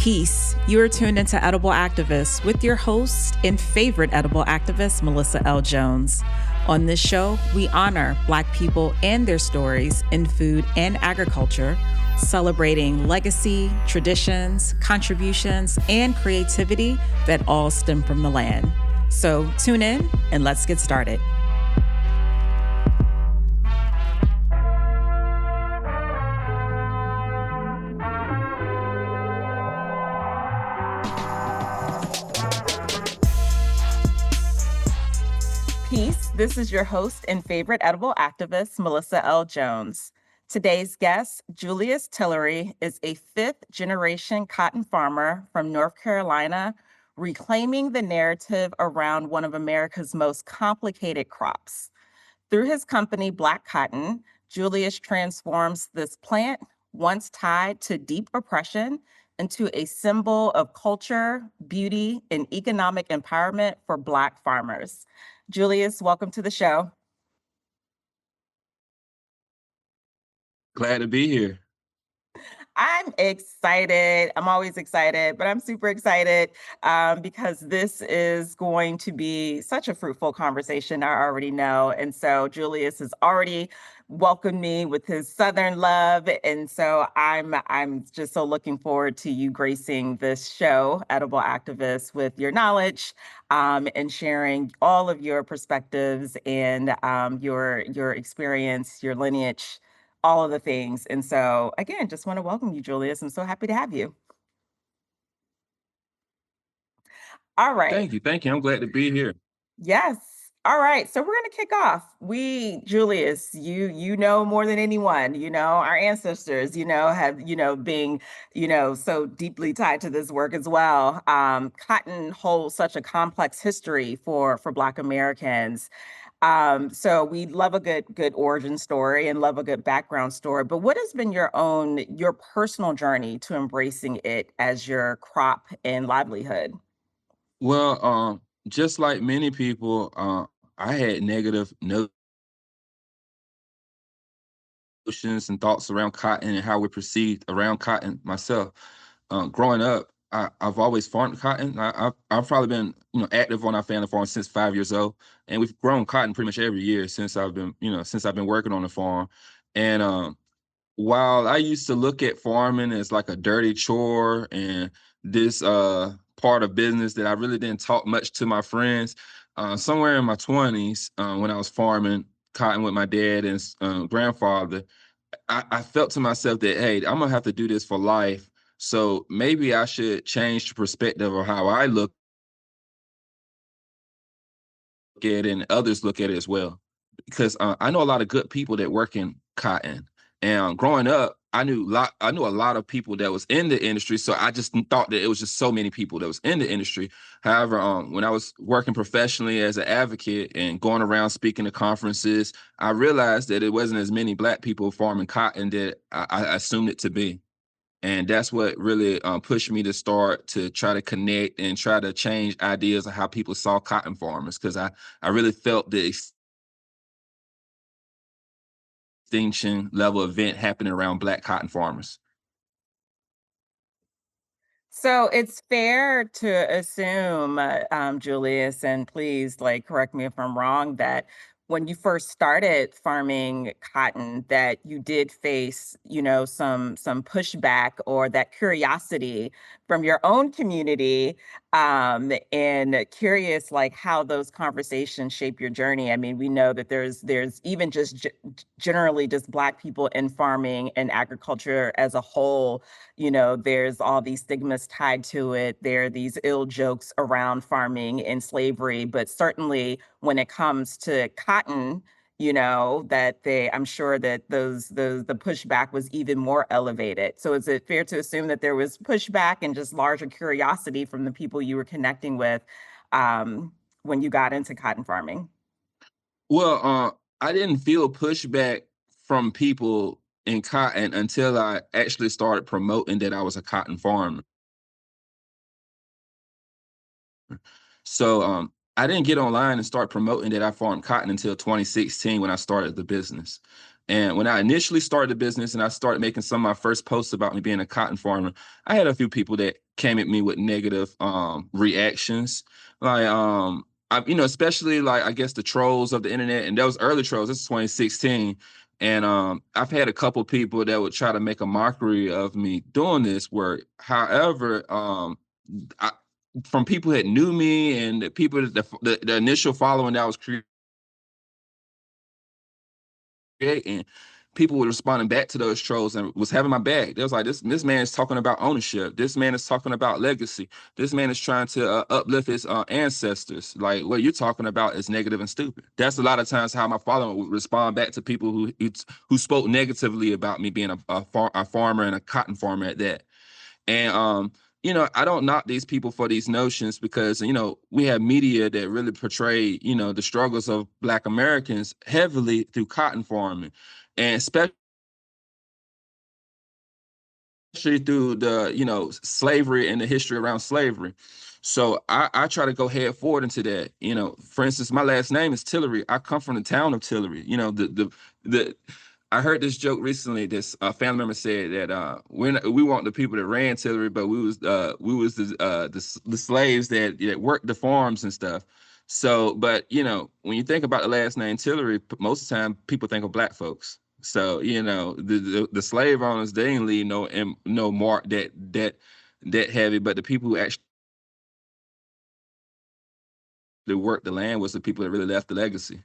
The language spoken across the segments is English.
Peace. You are tuned into Edible Activists with your host and favorite edible activist, Melissa L. Jones. On this show, we honor Black people and their stories in food and agriculture, celebrating legacy, traditions, contributions, and creativity that all stem from the land. So tune in and let's get started. Peace. This is your host and favorite edible activist, Melissa L. Jones. Today's guest, Julius Tillery, is a fifth-generation cotton farmer from North Carolina, reclaiming the narrative around one of America's most complicated crops. Through his company, Black Cotton, Julius transforms this plant, once tied to deep oppression, into a symbol of culture, beauty, and economic empowerment for Black farmers. Julius, welcome to the show. Glad to be here. I'm excited. I'm always excited, but I'm super excited because this is going to be such a fruitful conversation. I already know. And so Julius has already welcomed me with his Southern love. And so I'm just so looking forward to you gracing this show, Edible Activists, with your knowledge and sharing all of your perspectives and your experience, your lineage, all of the things. And so, again, just want to welcome you, Julius. I'm so happy to have you. All right. Thank you. Thank you. I'm glad to be here. Yes. All right. So we're going to kick off. Julius, you know more than anyone, our ancestors, have, being, so deeply tied to this work as well. Cotton holds such a complex history for Black Americans. So we love a good origin story and love a good background story. But what has been your personal journey to embracing it as your crop and livelihood? Well, just like many people, I had negative notions and thoughts around cotton and how we're perceived around cotton myself. Growing up, I've always farmed cotton. I've probably been, active on our family farm since 5 years old, and we've grown cotton pretty much every year since I've been working on the farm. And while I used to look at farming as like a dirty chore and this part of business that I really didn't talk much to my friends, somewhere in my 20s, when I was farming cotton with my dad and grandfather, I felt to myself that, hey, I'm gonna have to do this for life. So maybe I should change the perspective of how I look at it and others look at it as well. Because I know a lot of good people that work in cotton. And growing up, I knew a lot of people that was in the industry. So I just thought that it was just so many people that was in the industry. However, when I was working professionally as an advocate and going around speaking to conferences, I realized that it wasn't as many Black people farming cotton that I assumed it to be. And that's what really pushed me to start to try to connect and try to change ideas of how people saw cotton farmers, because I really felt the extinction level event happening around Black cotton farmers. So it's fair to assume, Julius, and please, correct me if I'm wrong, that when you first started farming cotton, that you did face, some pushback or that curiosity from your own community, and curious, how those conversations shape your journey. I mean, we know that there's even just generally just Black people in farming and agriculture as a whole. There's all these stigmas tied to it. There are these ill jokes around farming and slavery, but certainly when it comes to cotton, I'm sure that the pushback was even more elevated. So is it fair to assume that there was pushback and just larger curiosity from the people you were connecting with when you got into cotton farming? Well, I didn't feel pushback from people in cotton until I actually started promoting that I was a cotton farmer. So I didn't get online and start promoting that I farmed cotton until 2016 when I started the business. And when I initially started the business and I started making some of my first posts about me being a cotton farmer, I had a few people that came at me with negative reactions. Like especially like I guess the trolls of the internet, and those early trolls, this is 2016. And I've had a couple people that would try to make a mockery of me doing this work. However, I, from people that knew me and the people that the initial following that I was creating, people were responding back to those trolls and was having my back. They was like, this man is talking about ownership. This man is talking about legacy. This man is trying to uplift his ancestors. Like what you're talking about is negative and stupid. That's a lot of times how my following would respond back to people who spoke negatively about me being a farmer and a cotton farmer at that. And I don't knock these people for these notions because we have media that really portray the struggles of Black Americans heavily through cotton farming, and especially through the slavery and the history around slavery. So I try to go head forward into that. For instance, my last name is Tillery. I come from the town of Tillery. The I heard this joke recently. This family member said that we want the people that ran Tillery, but we was the slaves that worked the farms and stuff. So, but when you think about the last name Tillery, most of the time people think of Black folks. So the slave owners, they didn't leave no mark that heavy, but the people who actually worked the land was the people that really left the legacy.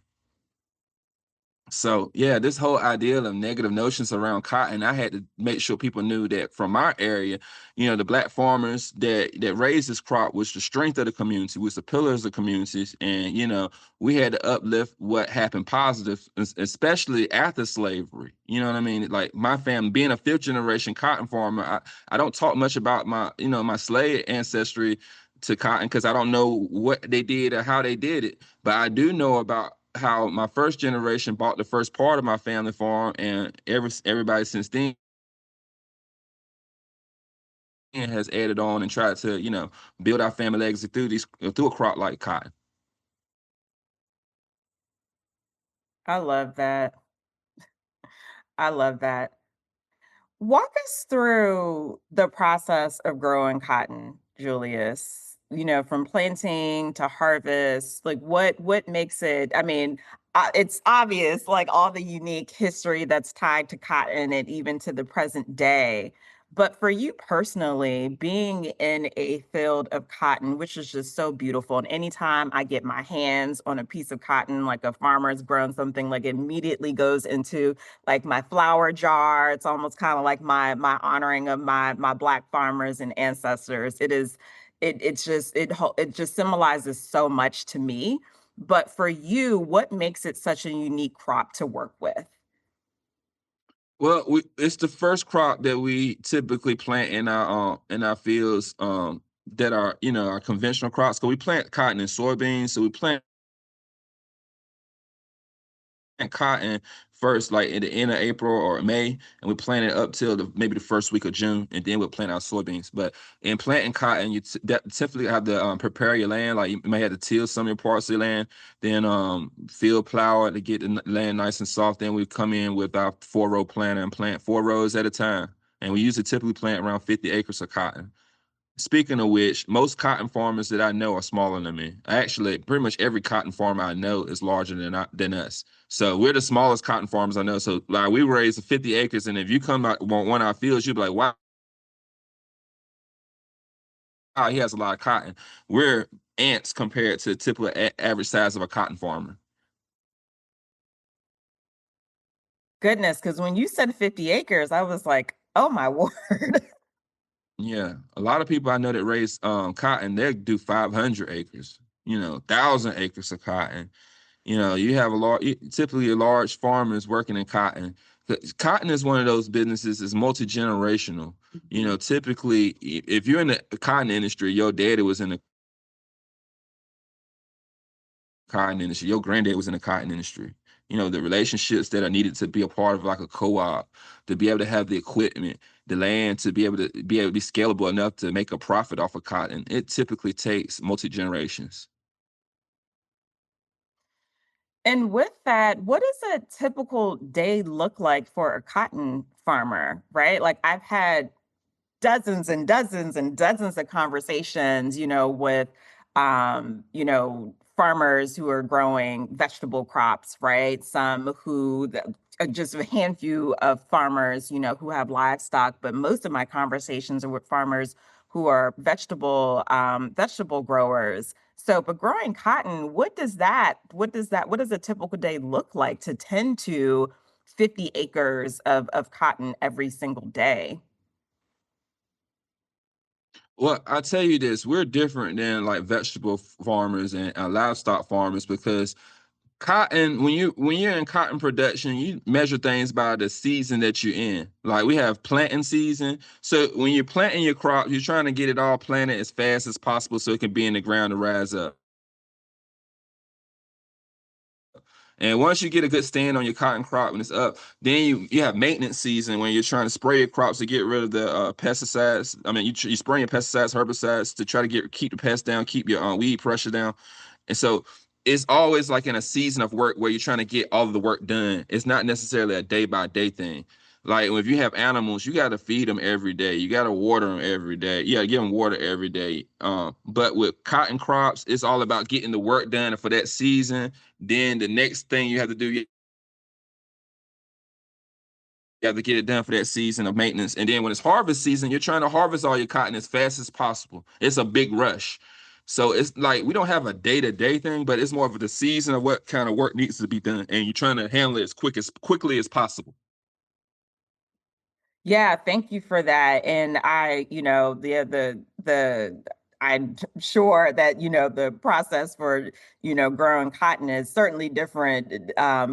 So yeah, this whole idea of negative notions around cotton, I had to make sure people knew that from our area, the Black farmers that raised this crop was the strength of the community, was the pillars of communities, and we had to uplift what happened positive, especially after slavery. You know what I mean? Like my family, being a fifth generation cotton farmer, I don't talk much about my slave ancestry to cotton because I don't know what they did or how they did it, but I do know about how my first generation bought the first part of my family farm, and everybody since then has added on and tried to build our family legacy through a crop like cotton. I love that. I love that. Walk us through the process of growing cotton, Julius. From planting to harvest, like what makes it? I mean, it's obvious, like all the unique history that's tied to cotton and even to the present day. But for you personally, being in a field of cotton, which is just so beautiful, and anytime I get my hands on a piece of cotton, like a farmer's grown something, like it immediately goes into like my flower jar. It's almost kind of like my honoring of my Black farmers and ancestors. It just symbolizes so much to me. But for you, what makes it such a unique crop to work with? Well, it's the first crop that we typically plant in our fields that are our conventional crops. So we plant cotton and soybeans. So we plant cotton first, like in the end of April or May, and we plant it up till maybe the first week of June, and then we'll plant our soybeans. But in planting cotton, typically have to prepare your land. Like you may have to till some of your parts of your land, then field plow it to get the land nice and soft. Then we come in with our 4-row planter and plant 4 rows at a time. And we usually typically plant around 50 acres of cotton. Speaking of which, most cotton farmers that I know are smaller than me. Actually, pretty much every cotton farmer I know is larger than us. So we're the smallest cotton farmers I know. So like we raise 50 acres, and if you come out one of our fields, you'll be like, wow, he has a lot of cotton. We're ants compared to the typical average size of a cotton farmer. Goodness, because when you said 50 acres, I was like, oh my word. Yeah, a lot of people I know that raise cotton, they do 500 acres, 1,000 acres of cotton. You have typically large farmers working in cotton. Cotton is one of those businesses is multi-generational. Typically, if you're in the cotton industry, your daddy was in the cotton industry, your granddad was in the cotton industry. The relationships that are needed to be a part of like a co-op, to be able to have the equipment, the land, to be able to be scalable enough to make a profit off of cotton. It typically takes multi-generations. And with that, what does a typical day look like for a cotton farmer, right? Like I've had dozens and dozens and dozens of conversations, with, farmers who are growing vegetable crops, right? Some just a handful of farmers, who have livestock, but most of my conversations are with farmers who are vegetable growers. So, but growing cotton, what does a typical day look like to tend to 50 acres of cotton every single day? Well, I tell you this, we're different than like vegetable farmers and livestock farmers because cotton, when you're in cotton production, you measure things by the season that you're in. Like we have planting season. So when you're planting your crop, you're trying to get it all planted as fast as possible so it can be in the ground to rise up. And once you get a good stand on your cotton crop and it's up, then you have maintenance season when you're trying to spray your crops to get rid of the pesticides. I mean, you spray your pesticides, herbicides to try to keep the pests down, keep your weed pressure down. And so it's always like in a season of work where you're trying to get all of the work done. It's not necessarily a day by day thing. Like if you have animals, you got to feed them every day. You got to water them every day. You got to give them water every day. But with cotton crops, it's all about getting the work done for that season. Then the next thing you have to do, you have to get it done for that season of maintenance. And then when it's harvest season, you're trying to harvest all your cotton as fast as possible. It's a big rush. So it's like we don't have a day-to-day thing, but it's more of the season of what kind of work needs to be done. And you're trying to handle it as quickly as possible. Yeah, thank you for that. And I'm sure that, the process for, growing cotton is certainly different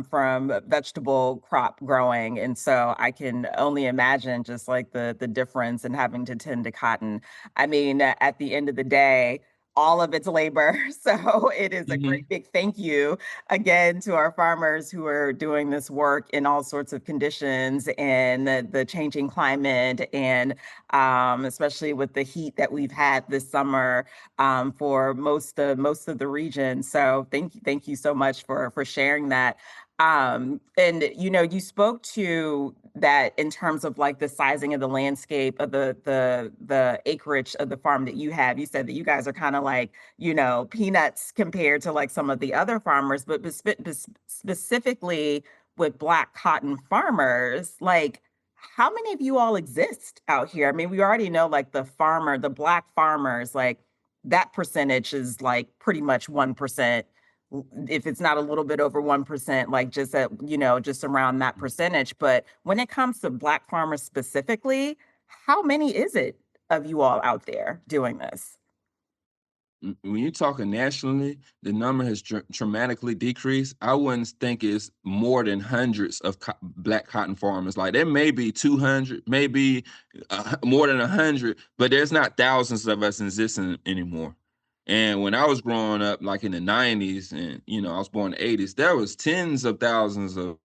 from vegetable crop growing. And so I can only imagine just like the difference in having to tend to cotton. I mean, at the end of the day, all of it's labor. So it is a great Hmm. big thank you again to our farmers who are doing this work in all sorts of conditions and the changing climate and especially with the heat that we've had this summer for most of the region. So thank you so much for sharing that. And you spoke to that in terms of like the sizing of the landscape of the acreage of the farm that you have. You said that you guys are kind of like, peanuts compared to like some of the other farmers, but specifically with Black cotton farmers, like how many of you all exist out here? I mean, we already know like the Black farmers, like that percentage is like pretty much 1%. If it's not a little bit over 1%, like just around that percentage. But when it comes to Black farmers specifically, how many is it of you all out there doing this? When you're talking nationally, the number has dramatically decreased. I wouldn't think it's more than hundreds of black cotton farmers. Like there may be 200, maybe more than 100, but there's not thousands of us existing anymore. And when I was growing up, like in the 90s, and I was born in the 80s, there was tens of thousands of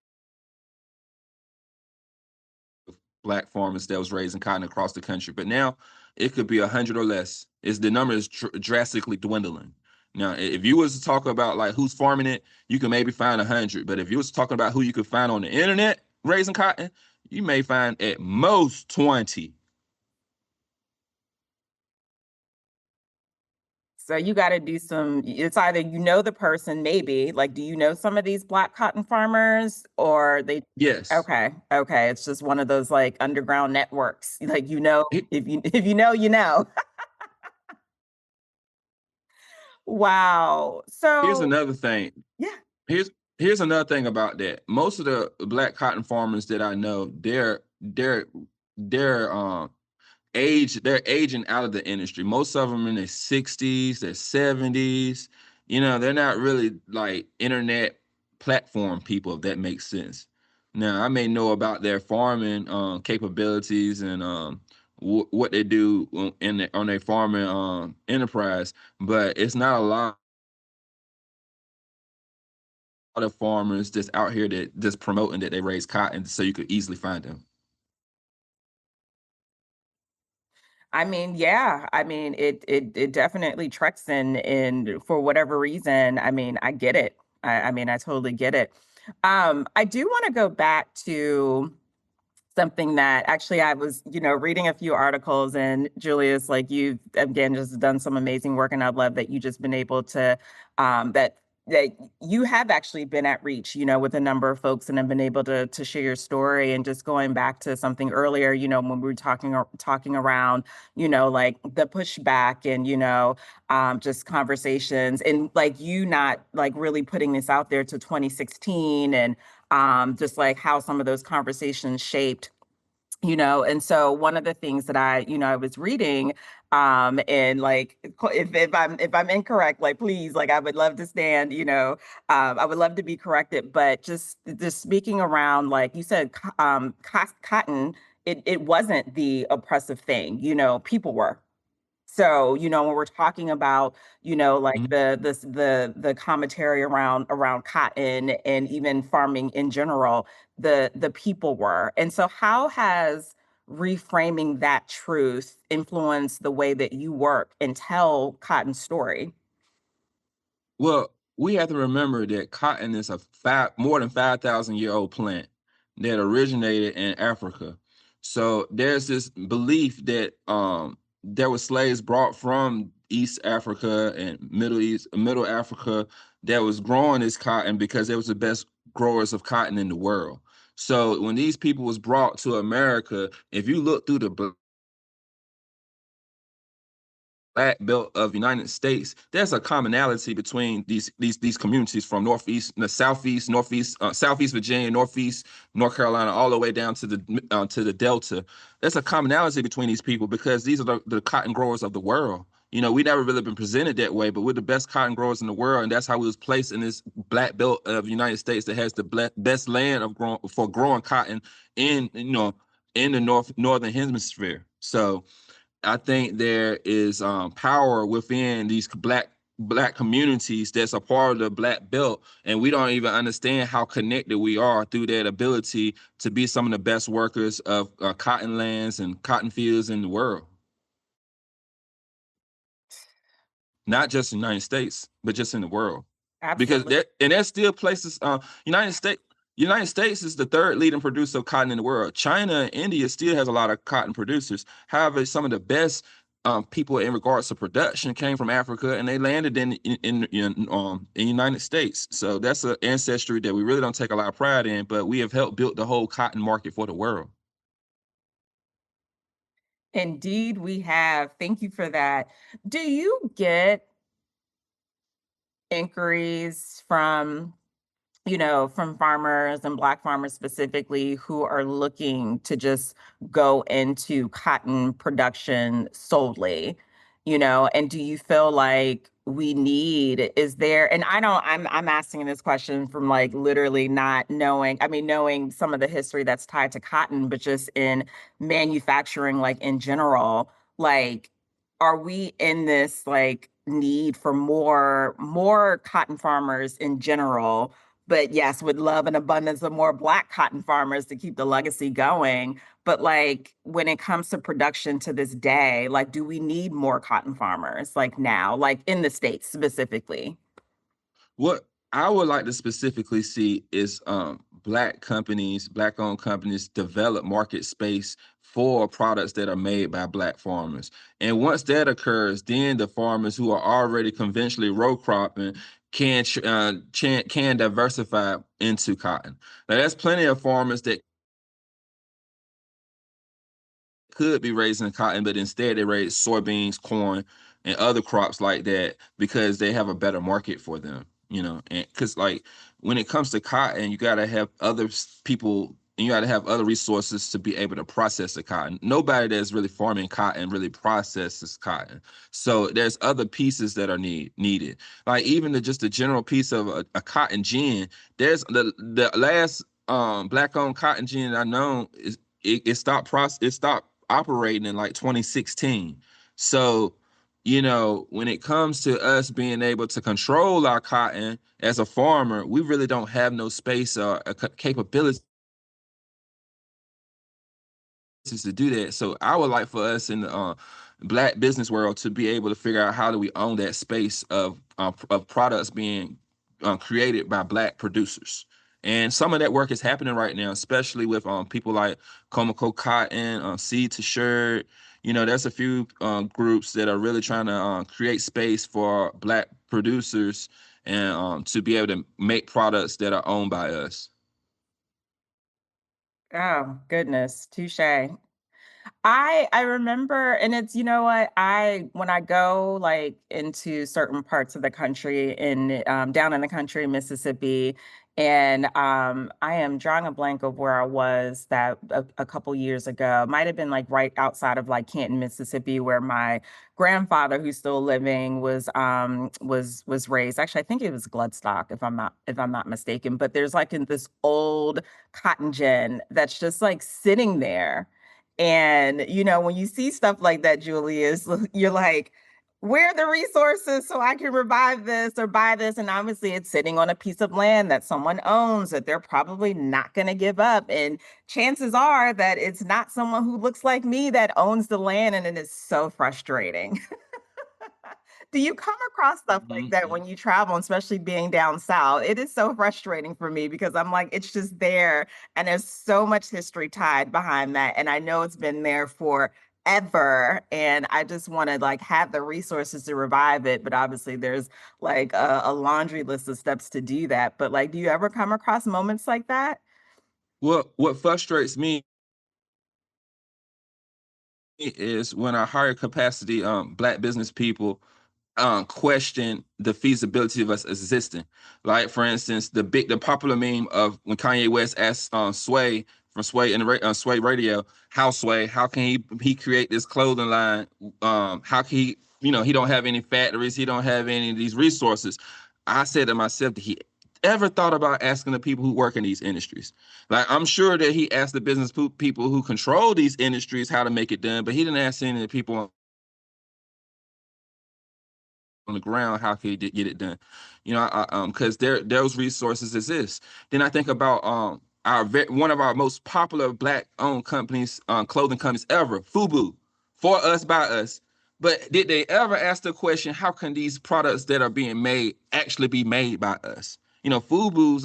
black farmers that was raising cotton across the country. But now it could be 100 or less. Is the number is drastically dwindling. Now, if you was to talk about like who's farming it, you can maybe find 100. But if you was talking about who you could find on the internet raising cotton, you may find at most 20. So you got to do it's either the person, maybe, like, do you know some of these Black cotton farmers or they, Yes. okay, okay. It's just one of those like underground networks. Like, He- if you know, you know. Wow. Here's So, another thing. yeah. Here's here's another thing about that. Most of the black cotton farmers that I know, they're they're aging out of the industry. Most of them in their 60s, their 70s. They're not really like internet platform people, if that makes sense. Now, I may know about their farming capabilities and what they do on their farming enterprise, but it's not a lot of farmers that's out here that just promoting that they raise cotton so you could easily find them. I mean, yeah. I mean, it definitely treks in for whatever reason. I mean, I get it. I mean, I totally get it. I do want to go back to something that actually I was, reading a few articles, and Julius, like you've again just done some amazing work, and I love that you just been able to that you have actually been at reach, with a number of folks and have been able to share your story. And just going back to something earlier, when we were talking around, like the pushback and just conversations, and like you not like really putting this out there to 2016, and just like how some of those conversations shaped, and so one of the things that I was reading, and like if I'm incorrect, like please, like I would love to stand, I would love to be corrected, but just speaking around, like you said, cotton, it wasn't the oppressive thing, people were. So, when we're talking about, like Mhm. the commentary around cotton and even farming in general, the people were. And so how has reframing that truth influenced the way that you work and tell Cotton's story? Well, we have to remember that cotton is a more than 5,000-year-old plant that originated in Africa. So there's this belief that there were slaves brought from East Africa and Middle Africa that was growing this cotton because they was the best growers of cotton in the world. So when these people was brought to America, if you look through the Black Belt of United States, there's a commonality between these communities from Northeast, the Southeast, Northeast, Southeast Virginia, Northeast North Carolina, all the way down to the Delta. There's a commonality between these people because these are the cotton growers of the world. We never really been presented that way, but we're the best cotton growers in the world, and that's how we was placed in this Black Belt of the United States that has the best land for growing cotton in in the northern hemisphere. So I think there is power within these black communities that's a part of the black belt, and we don't even understand how connected we are through that ability to be some of the best workers of cotton lands and cotton fields in the world, not just in the United States, but just in the world. Because Absolutely. there's still places. United States. United States is the third leading producer of cotton in the world. China and India still has a lot of cotton producers. However, some of the best people in regards to production came from Africa, and they landed in United States. So that's an ancestry that we really don't take a lot of pride in, but we have helped build the whole cotton market for the world. Indeed, we have. Thank you for that. Do you get inquiries from farmers and Black farmers specifically who are looking to just go into cotton production solely, and do you feel like is there, and I don't, I'm asking this question from like literally not knowing, I mean, knowing some of the history that's tied to cotton, but just in manufacturing, like in general, like, are we in this like need for more cotton farmers in general, but yes, would love an abundance of more Black cotton farmers to keep the legacy going. But like when it comes to production to this day, like do we need more cotton farmers like now, like in the States specifically? What I would like to specifically see is black companies, black owned companies develop market space for products that are made by black farmers. And once that occurs, then the farmers who are already conventionally row cropping can diversify into cotton. Now, there's plenty of farmers that could be raising cotton, but instead they raise soybeans, corn, and other crops like that because they have a better market for them, and because like when it comes to cotton, you got to have people and you got to have other resources to be able to process the cotton. Nobody that's really farming cotton really processes cotton. So there's other pieces that are needed. Like even just the general piece of a cotton gin, there's the last black owned cotton gin I know is it stopped operating in like 2016. So, when it comes to us being able to control our cotton as a farmer, we really don't have no space or capability to do that. So I would like for us in the black business world to be able to figure out how do we own that space of products being created by Black producers. And some of that work is happening right now, especially with people like Komako Cotton, Seed to Shirt. You know, there's a few groups that are really trying to create space for Black producers and to be able to make products that are owned by us. Oh, goodness, touche. I remember, and it's, you know what, I when I go like into certain parts of the country in down in the country, Mississippi, and I am drawing a blank of where I was that a couple years ago. Might have been like right outside of like Canton, Mississippi, where my grandfather, who's still living, was raised. Actually, I think it was Bloodstock, if I'm not mistaken. But there's like in this old cotton gin that's just like sitting there, and, you know, when you see stuff like that, Julius, you're like, where are the resources so I can revive this or buy this? And obviously, it's sitting on a piece of land that someone owns that they're probably not going to give up. And chances are that it's not someone who looks like me that owns the land. And it is so frustrating. Do you come across stuff like Mhm, that mhm. when you travel, especially being down south? It is so frustrating for me because I'm like, it's just there, and there's so much history tied behind that, and I know it's been there forever, and I just want to like have the resources to revive it, but obviously there's like a laundry list of steps to do that. But like, do you ever come across moments like that? What frustrates me is when I hire capacity Black business people question the feasibility of us existing. Like for instance, the popular meme of when Kanye West asked Sway from Sway and Sway Radio, how can he create this clothing line? How can he, he don't have any factories, he don't have any of these resources. I said to myself, that he ever thought about asking the people who work in these industries? Like I'm sure that he asked the business people who control these industries how to make it done, but he didn't ask any of the people on the ground how can you get it done, because those resources exist. Then I think about one of our most popular Black owned companies, clothing companies ever, Fubu, for us by us. But did they ever ask the question, how can these products that are being made actually be made by us? Fubu's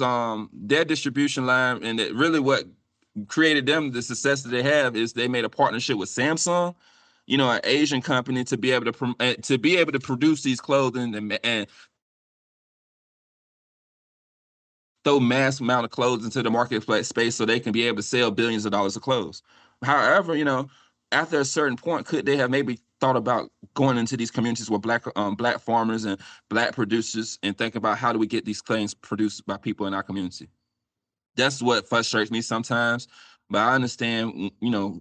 their distribution line, and that really what created them the success that they have is they made a partnership with Samsung, an Asian company, to be able to produce these clothing and throw mass amount of clothes into the marketplace space so they can be able to sell billions of dollars of clothes. However, after a certain point, could they have maybe thought about going into these communities with Black farmers and Black producers and think about how do we get these things produced by people in our community? That's what frustrates me sometimes. But I understand,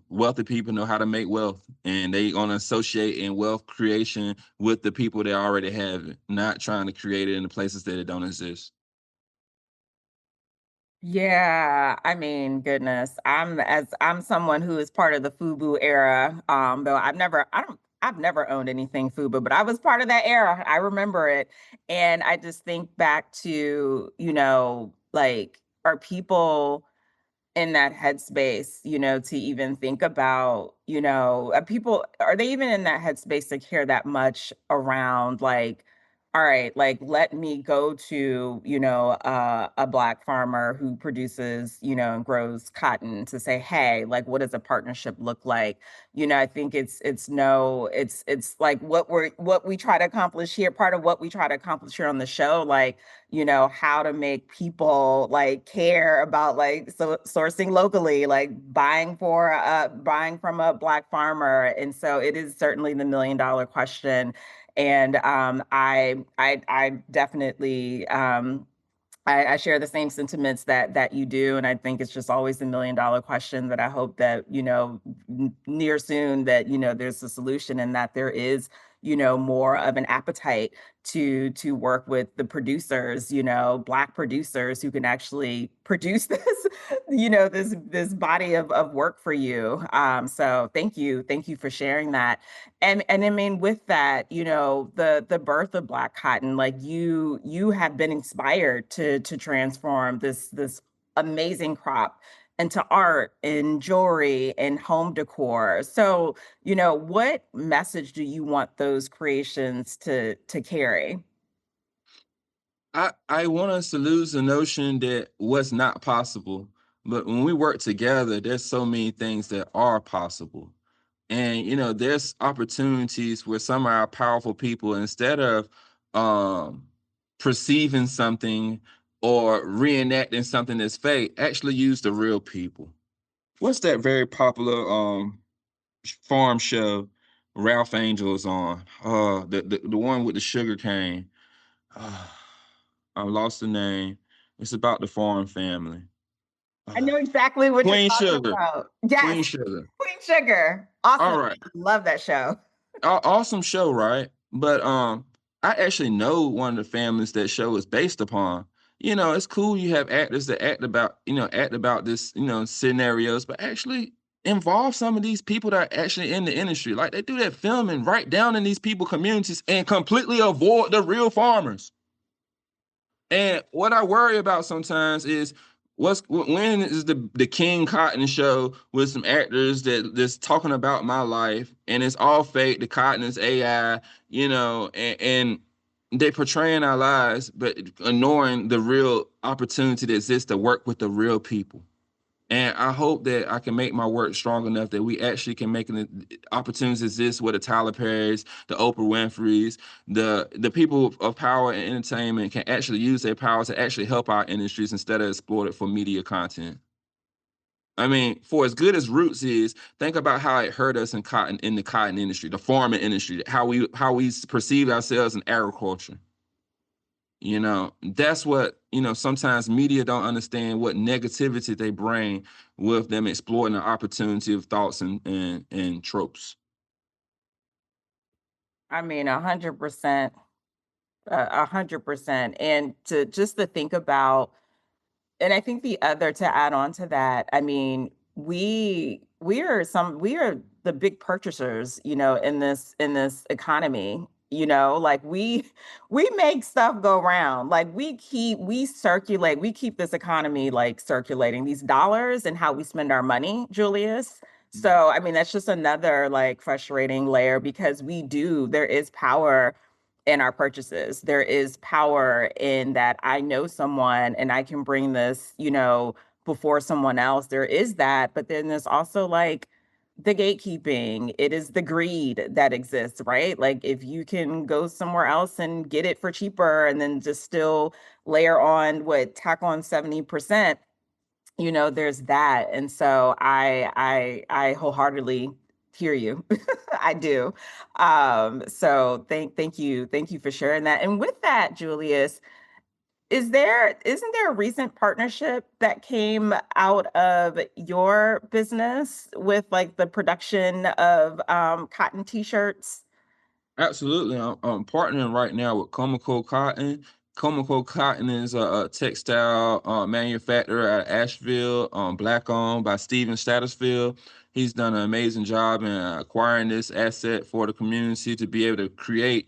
wealthy people know how to make wealth, and they gonna associate in wealth creation with the people that already have it, not trying to create it in the places that it don't exist. Yeah, I mean, goodness, I'm someone who is part of the FUBU era. Though I've never owned anything FUBU, but I was part of that era. I remember it. And I just think back to, like, are people in that headspace, to even think about, people, are they even in that headspace to care that much around like, all right, like let me go to, a Black farmer who produces, and grows cotton to say, hey, like what does a partnership look like? I think it's like what we try to accomplish here, part of what we try to accomplish here on the show, like, how to make people like care about like sourcing locally, like buying from a Black farmer. And so it is certainly the $1 million question. And I definitely I share the same sentiments that you do, and I think it's just always the $1 million question that I hope that, near soon, that, there's a solution, and that there is, more of an appetite to work with the producers, Black producers who can actually produce this, this body of work for you. So thank you for sharing that. And I mean, with that, the birth of Black cotton, like you have been inspired to transform this amazing crop into art and jewelry and home decor. So, what message do you want those creations to carry? I want us to lose the notion that what's not possible, but when we work together, there's so many things that are possible. And there's opportunities where some of our powerful people, instead of um perceiving something or reenacting something that's fake, actually use the real people. What's that very popular farm show Ralph Angel's on? The one with the sugar cane. Uh, I lost the name. It's about the farm family. I Uh, know exactly what you're Queen talking Sugar. about. Yes, Queen Sugar. Queen Sugar. All Awesome. right. Love that show. Awesome show, right? But I actually know one of the families that show is based upon. It's cool you have actors that act about this, scenarios, but actually involve some of these people that are actually in the industry. Like they do that filming right down in these people communities and completely avoid the real farmers. And what I worry about sometimes is when is the King Cotton show with some actors that's talking about my life and it's all fake. The cotton is AI, and they portraying our lives, but ignoring the real opportunity that exists to work with the real people. And I hope that I can make my work strong enough that we actually can make opportunities exist where the Tyler Perrys, the Oprah Winfreys, the people of power and entertainment can actually use their power to actually help our industries instead of exploit it for media content. I mean, for as good as Roots is, think about how it hurt us in the cotton industry, the farming industry, how we perceive ourselves in agriculture. That's what, sometimes media don't understand what negativity they bring with them exploiting the opportunity of thoughts and tropes. I mean, 100%, 100%. And to think about, and I think the other to add on to that, I mean, we are the big purchasers, in this economy, like we make stuff go round. Like we keep this economy like circulating these dollars and how we spend our money, Julius. So, I mean, that's just another like frustrating layer because there is power in our purchases. There is power in that I know someone and I can bring this, before someone else. There is that, but then there's also like the gatekeeping. It is the greed that exists, right? Like if you can go somewhere else and get it for cheaper and then just still tack on 70%, there's that. And so I wholeheartedly hear you. I do. So thank you for sharing that. And with that, Julius, isn't there a recent partnership that came out of your business with like the production of cotton t-shirts? Absolutely. I'm partnering right now with Comico Cotton. Comico Cotton is a textile manufacturer at Asheville, black owned by Steven Statusfield. He's done an amazing job in acquiring this asset for the community to be able to create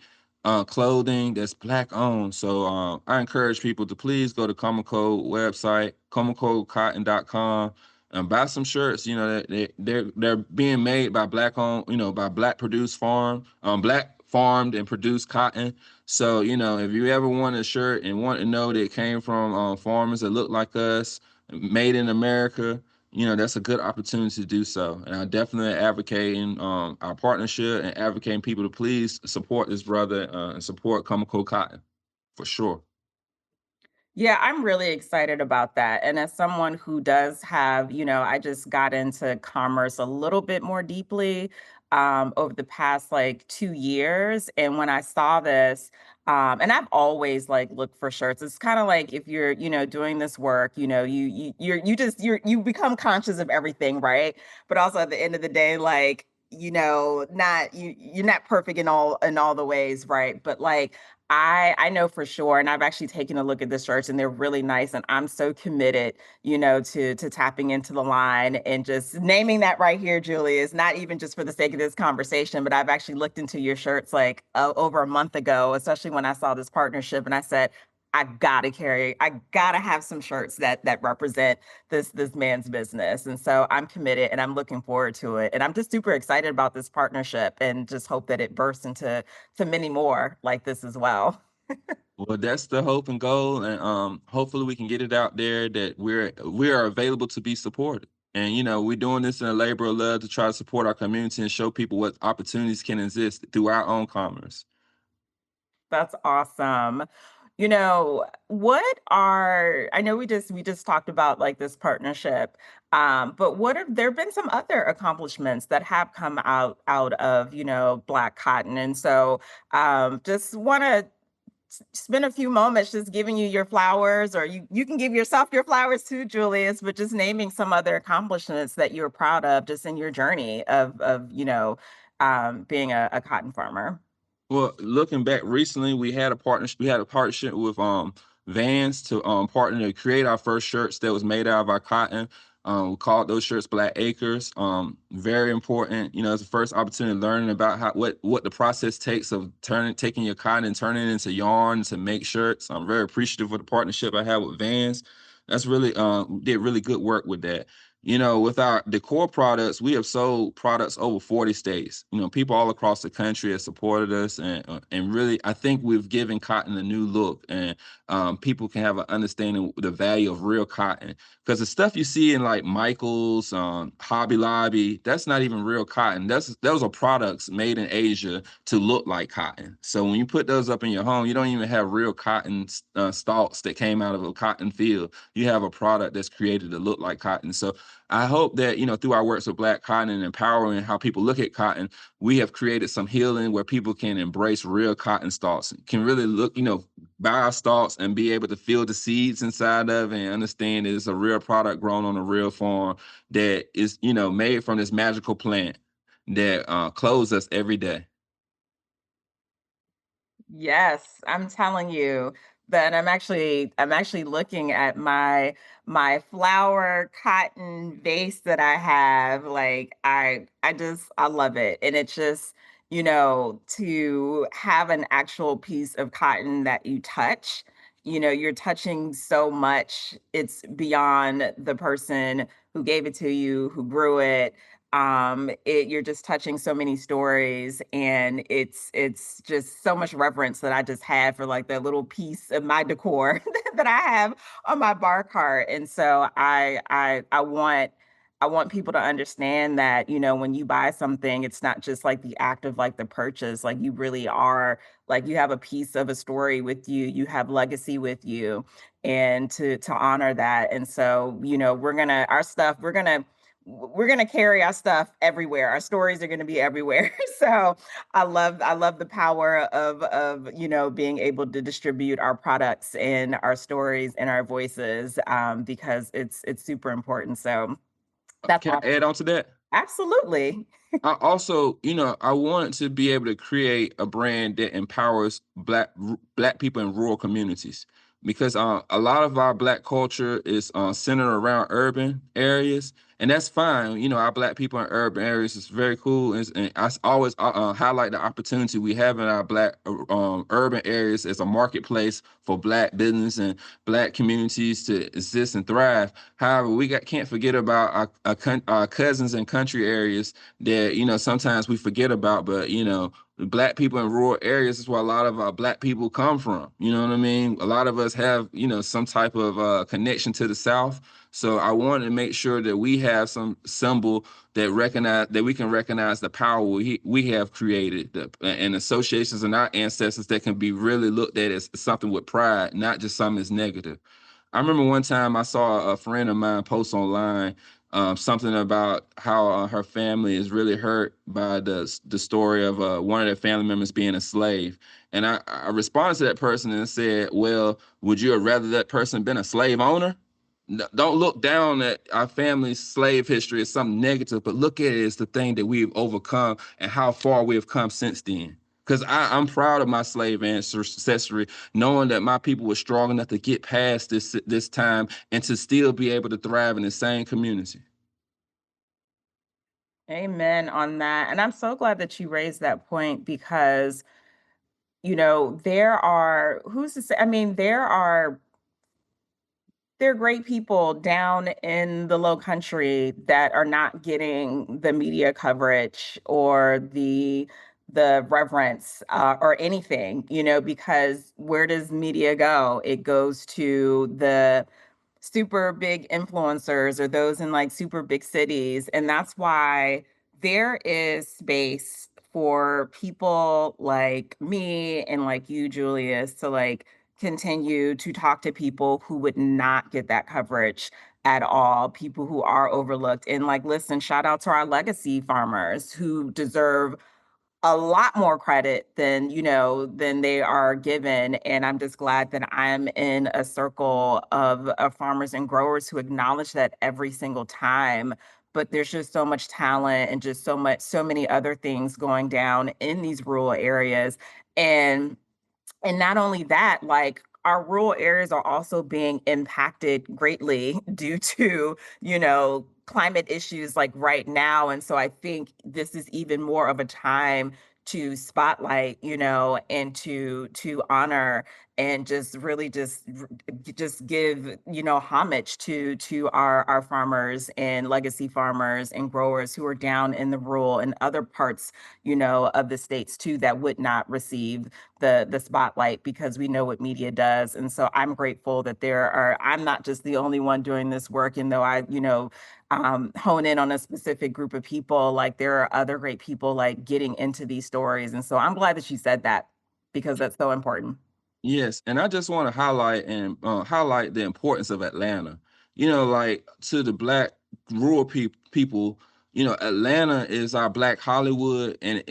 clothing that's black owned. So I encourage people to please go to Comico website, comicocotton.com, and buy some shirts. They're being made by black owned, by black produced black farmed and produced cotton. So if you ever want a shirt and want to know that it came from farmers that look like us, made in America, that's a good opportunity to do so. And I definitely advocating our partnership and advocating people to please support this brother and support Comico Cotton for sure. Yeah, I'm really excited about that. And as someone who does have, I just got into commerce a little bit more deeply over the past like 2 years. And when I saw this, and I've always like looked for shirts. It's kind of like if you're, doing this work, you become conscious of everything, right? But also at the end of the day, like, not you're not perfect in all the ways, right? But like I know for sure, and I've actually taken a look at the shirts, and they're really nice. And I'm so committed, to tapping into the line and just naming that right here, Julie, is not even just for the sake of this conversation, but I've actually looked into your shirts like over a month ago, especially when I saw this partnership, and I said, I gotta have some shirts that represent this man's business. And so I'm committed and I'm looking forward to it. And I'm just super excited about this partnership and just hope that it bursts into to many more like this as well. Well, that's the hope and goal, and hopefully we can get it out there that we are available to be supported. And we're doing this in a labor of love to try to support our community and show people what opportunities can exist through our own commerce. That's awesome. What are I know we just talked about like this partnership, but what have there been some other accomplishments that have come out of, Black cotton? And so just wanna spend a few moments just giving you your flowers, or you can give yourself your flowers too, Julius, but just naming some other accomplishments that you're proud of just in your journey of being a cotton farmer. Well, looking back recently, we had a partnership. We had a partnership with Vans to partner to create our first shirts that was made out of our cotton. We called those shirts Black Acres. Very important. It's the first opportunity learning about what the process takes of taking your cotton and turning it into yarn to make shirts. I'm very appreciative of the partnership I have with Vans. That's really did really good work with that. With our decor products, we have sold products over 40 states. People all across the country have supported us, and really, I think we've given cotton a new look, and people can have an understanding of the value of real cotton. Because the stuff you see in like Michaels, Hobby Lobby, that's not even real cotton. Those are products made in Asia to look like cotton. So when you put those up in your home, you don't even have real cotton stalks that came out of a cotton field. You have a product that's created to look like cotton. So I hope that, through our works with Black cotton and empowering how people look at cotton, we have created some healing where people can embrace real cotton stalks, can really look, buy our stalks and be able to feel the seeds inside of it and understand that it's a real product grown on a real farm that is, made from this magical plant that clothes us every day. Yes, I'm telling you that I'm actually looking at my flower cotton vase that I have. Like I love it. And it's just, to have an actual piece of cotton that you touch, you're touching so much. It's beyond the person who gave it to you, who grew it. You're just touching so many stories, and it's just so much reverence that I just have for like that little piece of my decor that I have on my bar cart. And so I want people to understand that, when you buy something, it's not just like the act of like the purchase. Like you really are, like, you have a piece of a story with you, you have legacy with you, and to honor that. And so, we're gonna carry our stuff everywhere. Our stories are gonna be everywhere. So I love the power of being able to distribute our products and our stories and our voices, because it's super important. So that's Can I add on to that? absolutely. I also, I wanted to be able to create a brand that empowers black people in rural communities because a lot of our black culture is centered around urban areas, and that's fine. Our black people in urban areas is very cool, and always highlight the opportunity we have in our black urban areas as a marketplace for black business and black communities to exist and thrive. However, can't forget about our cousins in country areas that sometimes we forget about, but the black people in rural areas is where a lot of black people come from. You know what I mean? A lot of us have some type of connection to the South. So I wanted to make sure that we have some symbol that we can recognize the power we have created, and associations and our ancestors that can be really looked at as something with pride, not just something that's negative. I remember one time I saw a friend of mine post online something about how her family is really hurt by the story of one of their family members being a slave. And I responded to that person and said, "Well, would you have rather that person been a slave owner? Don't look down at our family's slave history as something negative, but look at it as the thing that we've overcome and how far we have come since then." Because I'm proud of my slave ancestry, knowing that my people were strong enough to get past this time and to still be able to thrive in the same community. Amen on that. And I'm so glad that you raised that point because, there are, who's to say, I mean, there are great people down in the low country that are not getting the media coverage or the reverence or anything, because where does media go? It goes to the super big influencers or those in like super big cities. And that's why there is space for people like me and like you, Julius, to like continue to talk to people who would not get that coverage at all, people who are overlooked. And like, listen, shout out to our legacy farmers who deserve a lot more credit than they are given, and I'm just glad that I'm in a circle of farmers and growers who acknowledge that every single time. But there's just so much talent and just so many other things going down in these rural areas, and not only that, like our rural areas are also being impacted greatly due to, climate issues like right now. And so I think this is even more of a time to spotlight, and to honor and just really just give, homage to our farmers and legacy farmers and growers who are down in the rural and other parts, of the states too that would not receive the spotlight because we know what media does. And so I'm grateful that I'm not just the only one doing this work, and though I, hone in on a specific group of people, like there are other great people like getting into these stories. And so I'm glad that she said that because that's so important. Yes, and I just want to highlight the importance of Atlanta. Like to the black rural people, Atlanta is our black Hollywood, and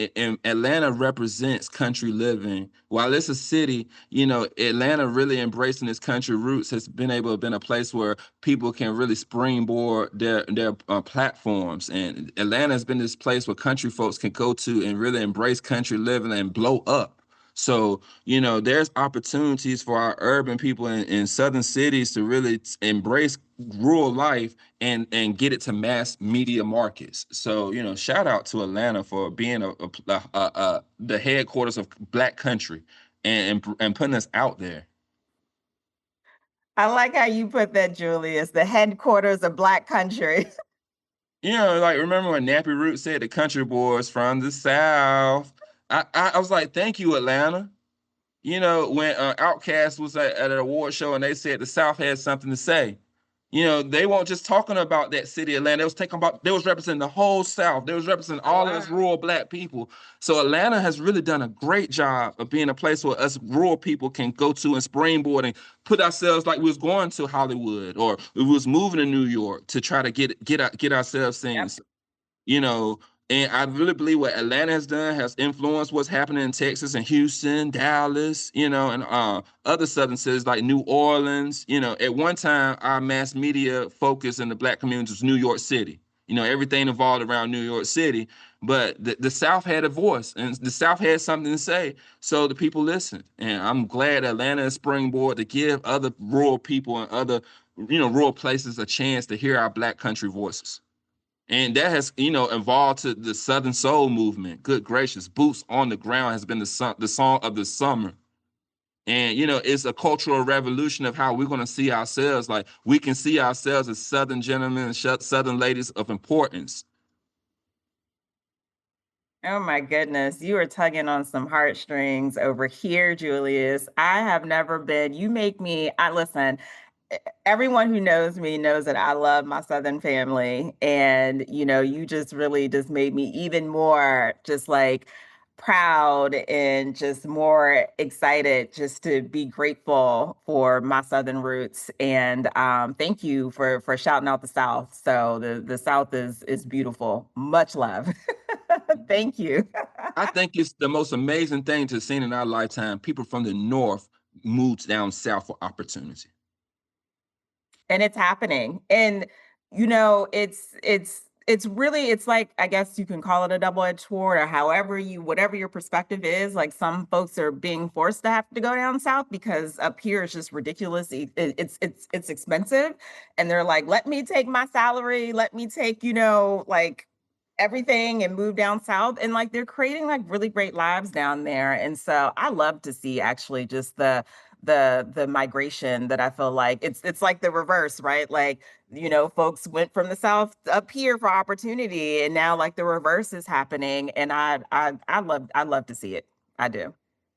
Atlanta represents country living. While it's a city, Atlanta really embracing its country roots has been a place where people can really springboard their platforms. And Atlanta has been this place where country folks can go to and really embrace country living and blow up. So there's opportunities for our urban people in southern cities to really embrace rural life and get it to mass media markets. So, shout out to Atlanta for being the headquarters of Black country and putting us out there. I like how you put that, Julius, the headquarters of Black country. Like remember when Nappy Roots said the country boys from the South? I was like, thank you, Atlanta. When Outkast was at an award show and they said the South had something to say. They weren't just talking about that city, Atlanta. They was representing the whole South. They was representing Oh, all of us wow. rural black people. So Atlanta has really done a great job of being a place where us rural people can go to and springboard and put ourselves like we was going to Hollywood or we was moving to New York to try to get ourselves seen. Yep. you know, and I really believe what Atlanta has done has influenced what's happening in Texas and Houston, Dallas, and other southern cities like New Orleans. At one time, our mass media focus in the black community was New York City. Everything evolved around New York City, but the South had a voice and the South had something to say. So the people listened. And I'm glad Atlanta is springboard to give other rural people and other, rural places a chance to hear our black country voices. And that has, evolved to the Southern Soul movement. Good gracious, Boots on the Ground has been the song of the summer. And it's a cultural revolution of how we're going to see ourselves. Like we can see ourselves as Southern gentlemen and Southern ladies of importance. Oh my goodness, you are tugging on some heartstrings over here, Julius. I have never been. You make me, I listen, everyone who knows me knows that I love my Southern family. And, you just really just made me even more just like proud and just more excited just to be grateful for my Southern roots. And thank you for shouting out the South. So the South is beautiful. Much love. Thank you. I think it's the most amazing thing to see in our lifetime. People from the North moved down south for opportunity. And it's happening. And it's really it's like I guess you can call it a double-edged sword or however you whatever your perspective is. Like some folks are being forced to have to go down south because up here is just ridiculous. It's expensive. And they're like, let me take my salary, let me take, like everything and move down south. And like they're creating like really great lives down there. And so I love to see actually just the migration that I feel like it's like the reverse, right? Like, folks went from the South up here for opportunity, and now like the reverse is happening, and I love to see it. I do.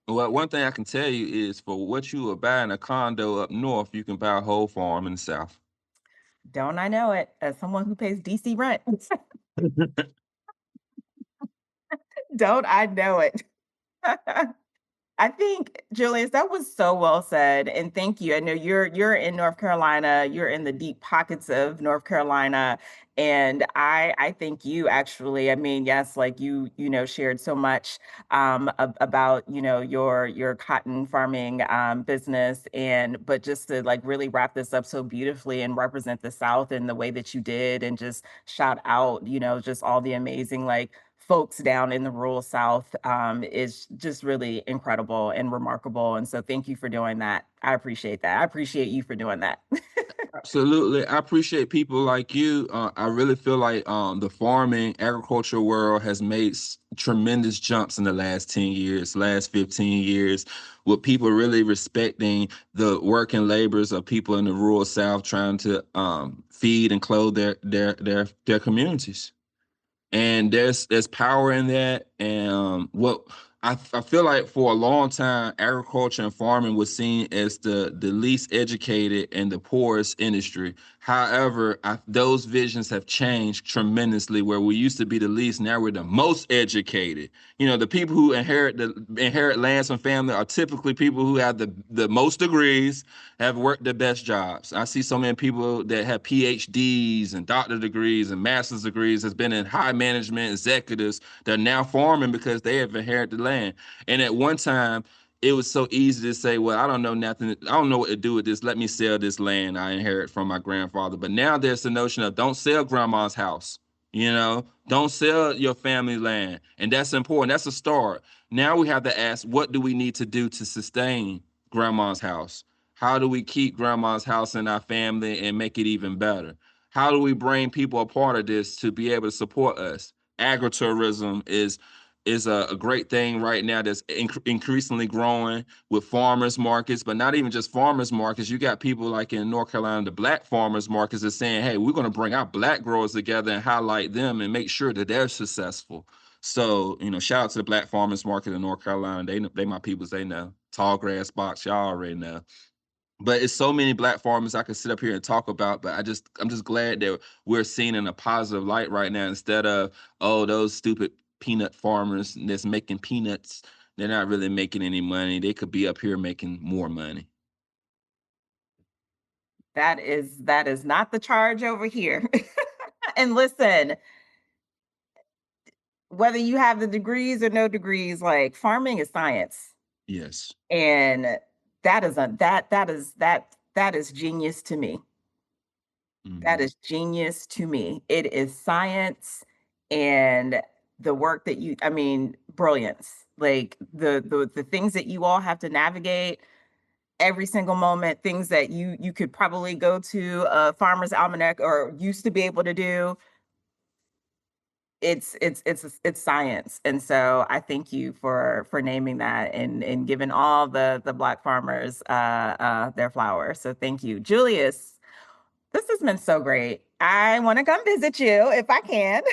Well, one thing I can tell you is for what you will buy in a condo up north, you can buy a whole farm in the south. Don't I know it as someone who pays DC rent? Don't I know it? I think, Julius, that was so well said, and thank you. I know you're in North Carolina, you're in the deep pockets of North Carolina, and I thank you actually. I mean, yes, like shared so much about your cotton farming business, and but just to like really wrap this up so beautifully and represent the South in the way that you did, and just shout out, just all the amazing like folks down in the rural South is just really incredible and remarkable. And so thank you for doing that. I appreciate that. I appreciate you for doing that. Absolutely. I appreciate people like you. I really feel like the farming agriculture world has made tremendous jumps in the last 10 years, last 15 years, with people really respecting the working labors of people in the rural South trying to feed and clothe their communities. And there's power in that. And what I feel like for a long time, agriculture and farming was seen as the least educated and the poorest industry. However, those visions have changed tremendously. Where we used to be the least, now we're the most educated. The people who inherit lands from family are typically people who have the most degrees, have worked the best jobs. I see so many people that have PhDs and doctor degrees and master's degrees has been in high management executives that are now farming because they have inherited the land. And at one time, it was so easy to say, well, I don't know nothing. I don't know what to do with this. Let me sell this land I inherit from my grandfather. But now there's the notion of don't sell grandma's house. Don't sell your family land. And that's important. That's a start. Now we have to ask, what do we need to do to sustain grandma's house? How do we keep grandma's house in our family and make it even better? How do we bring people a part of this to be able to support us? Agritourism is a great thing right now that's increasingly growing with farmers markets, but not even just farmers markets. You got people like in North Carolina, the black farmers markets are saying, hey, we're going to bring our black growers together and highlight them and make sure that they're successful. So, shout out to the black farmers market in North Carolina. They my peoples, they know. Tall grass box, y'all already know. But it's so many black farmers I could sit up here and talk about, but I'm just glad that we're seen in a positive light right now instead of, oh, those stupid peanut farmers that's making peanuts. They're not really making any money. They could be up here making more money. That is not the charge over here. And listen, whether you have the degrees or no degrees, like farming is science. Yes. And that is genius to me. That Mhm. is genius to me. It is science, and the work that I mean, brilliance. Like the things that you all have to navigate every single moment, things that you could probably go to a farmer's almanac or used to be able to do. It's science, and so I thank you for naming that and giving all the black farmers their flowers. So thank you, Julius. This has been so great. I want to come visit you if I can.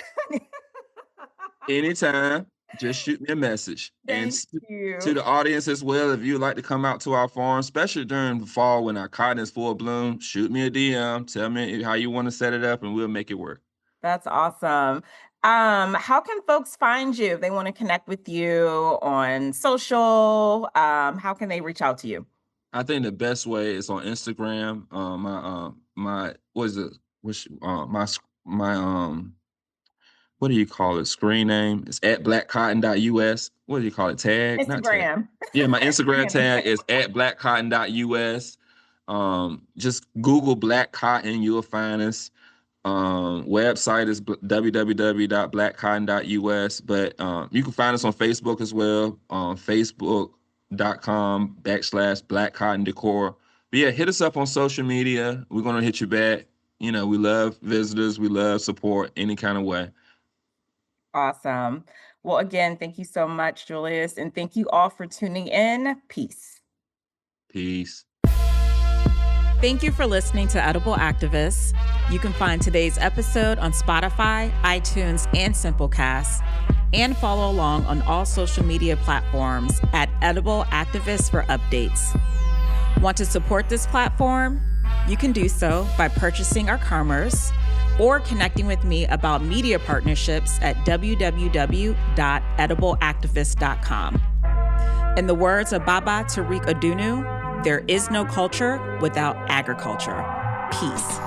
Anytime, just shoot me a message. And Thank to you. the audience as well, if you'd like to come out to our farm, especially during the fall when our cotton is full bloom, shoot me a DM. Tell me how you want to set it up, and we'll make it work. That's awesome. How can folks find you if they want to connect with you on social? How can they reach out to you? I think the best way is on Instagram. My what is it? Which my what do you call it? Screen name is at blackcotton.us. What do you call it? Tag? Not tag. Instagram. Yeah, my Instagram Instagram. tag is at blackcotton.us. Just Google Black Cotton, you'll find us. Website is www.blackcotton.us, but you can find us on Facebook as well, facebook.com/black cotton decor. But yeah, hit us up on social media. We're gonna hit you back. We love visitors, we love support any kind of way. Awesome. Well, again, thank you so much, Julius, and thank you all for tuning in. Peace. Peace. Thank you for listening to Edible Activists. You can find today's episode on Spotify, iTunes, and Simplecast, and follow along on all social media platforms at Edible Activists for updates. Want to support this platform? You can do so by purchasing our commerce or connecting with me about media partnerships at www.edibleactivist.com. In the words of Baba Tariq Adunu, there is no culture without agriculture. Peace.